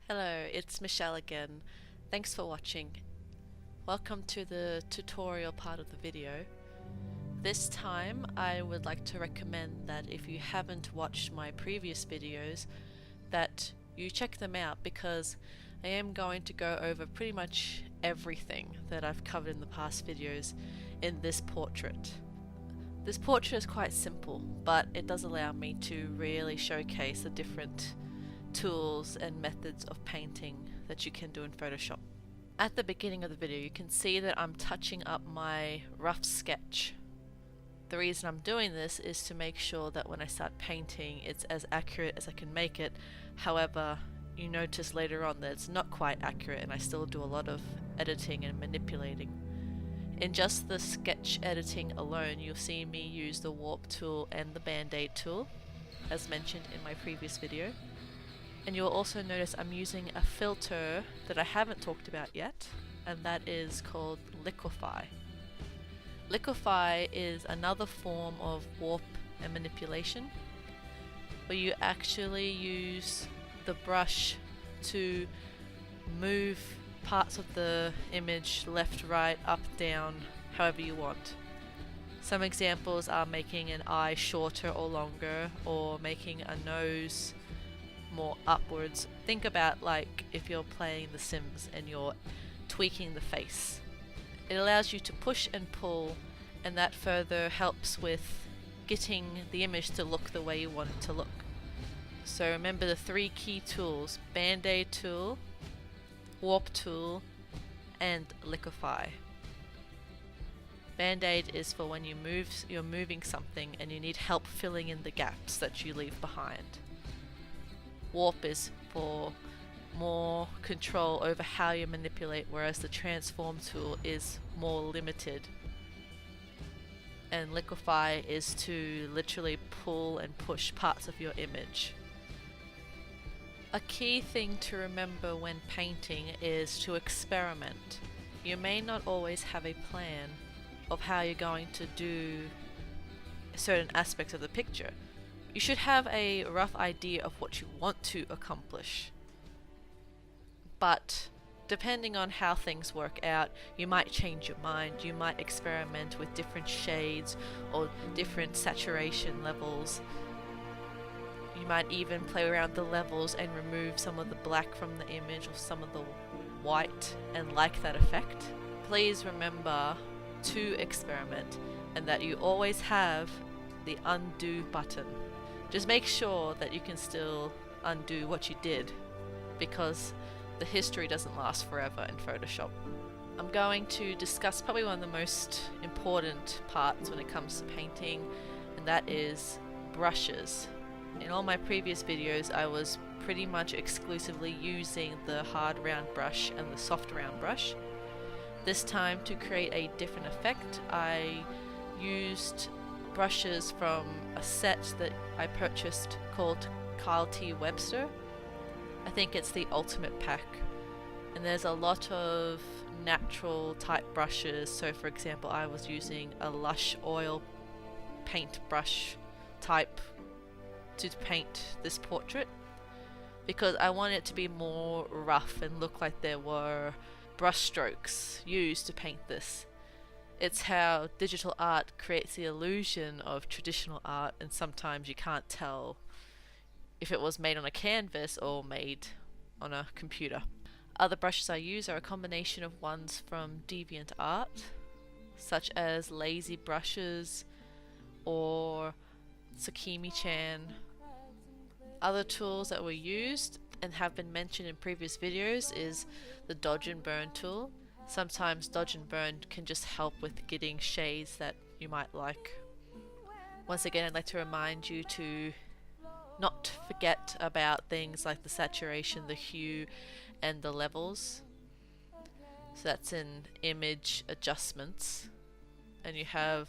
Hello, it's Meeshell again. Thanks for watching. Welcome to the tutorial part of the video. This time I would like to recommend that if you haven't watched my previous videos that you check them out, because I am going to go over pretty much everything that I've covered in the past videos in this portrait. This portrait is quite simple, but it does allow me to really showcase the different tools and methods of painting that you can do in Photoshop. At the beginning of the video you can see that I'm touching up my rough sketch. The reason I'm doing this is to make sure that when I start painting it's as accurate as I can make it. However, you notice later on that it's not quite accurate and I still do a lot of editing and manipulating. In just the sketch editing alone, you'll see me use the warp tool and the band-aid tool, as mentioned in my previous video. And you'll also notice I'm using a filter that I haven't talked about yet, and that is called Liquify. Liquify is another form of warp and manipulation, where you actually use the brush to move parts of the image left, right, up, down, however you want. Some examples are making an eye shorter or longer, or making a nose more upwards. Think about like if you're playing The Sims and you're tweaking the face. It allows you to push and pull, and that further helps with getting the image to look the way you want it to look. So remember the three key tools: Band-Aid tool, Warp tool, and Liquify. Band-Aid is for when you're moving something and you need help filling in the gaps that you leave behind. Warp is for more control over how you manipulate, whereas the transform tool is more limited. And Liquify is to literally pull and push parts of your image. A key thing to remember when painting is to experiment. You may not always have a plan of how you're going to do certain aspects of the picture. You should have a rough idea of what you want to accomplish. But depending on how things work out, you might change your mind. You might experiment with different shades or different saturation levels. You might even play around with the levels and remove some of the black from the image or some of the white and like that effect. Please remember to experiment, and that you always have the undo button. Just make sure that you can still undo what you did, because the history doesn't last forever in Photoshop. I'm going to discuss probably one of the most important parts when it comes to painting, and that is brushes. In all my previous videos I was pretty much exclusively using the hard round brush and the soft round brush. This time, to create a different effect, I used brushes from a set that I purchased called Carl T. Webster. I think it's the ultimate pack, and there's a lot of natural type brushes. So for example, I was using a Lush oil paint brush type to paint this portrait, because I wanted it to be more rough and look like there were brush strokes used to paint this. It's how digital art creates the illusion of traditional art, and sometimes you can't tell if it was made on a canvas or made on a computer. Other brushes I use are a combination of ones from DeviantArt, such as lazy brushes or Sakimi-chan. Other tools that were used and have been mentioned in previous videos is the dodge and burn tool. Sometimes dodge and burn can just help with getting shades that you might like. Once again, I'd like to remind you to not forget about things like the saturation, the hue, and the levels. So that's in image adjustments, and you have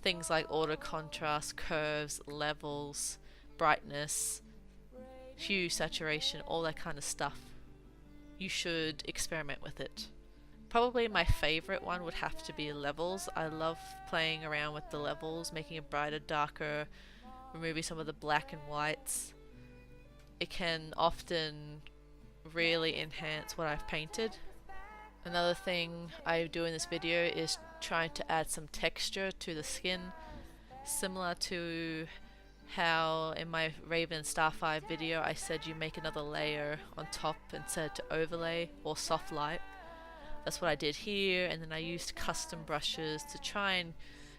things like auto contrast, curves, levels, brightness, hue, saturation, all that kind of stuff. You should experiment with it. Probably my favorite one would have to be levels. I love playing around with the levels, making it brighter, darker, removing some of the black and whites. It can often really enhance what I've painted. Another thing I do in this video is trying to add some texture to the skin, similar to how in my Raven Starfire video I said you make another layer on top and set it to overlay or soft light. That's what I did here, and then I used custom brushes to try and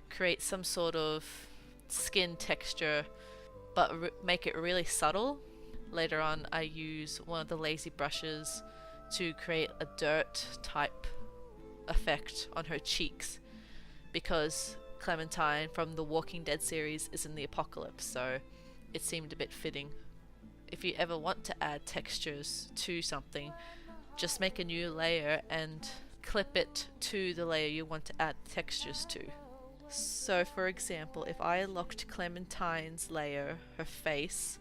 create some sort of skin texture but make it really subtle. Later on I use one of the lazy brushes to create a dirt type effect on her cheeks, because Clementine from the Walking Dead series is in the apocalypse, so it seemed a bit fitting. If you ever want to add textures to something, just make a new layer and clip it to the layer you want to add textures to. So for example, if I locked Clementine's layer, her face,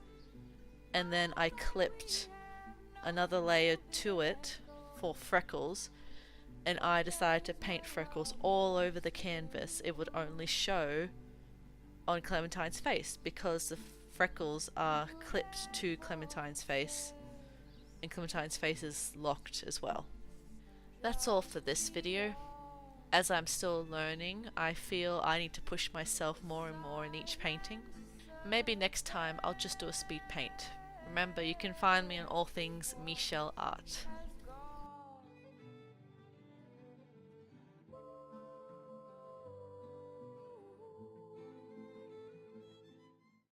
and then I clipped another layer to it for freckles, and I decided to paint freckles all over the canvas, it would only show on Clementine's face because the freckles are clipped to Clementine's face, and Clementine's face is locked as well. That's all for this video. As I'm still learning, I feel I need to push myself more and more in each painting. Maybe next time I'll just do a speed paint. Remember, you can find me on all things Meeshell Art.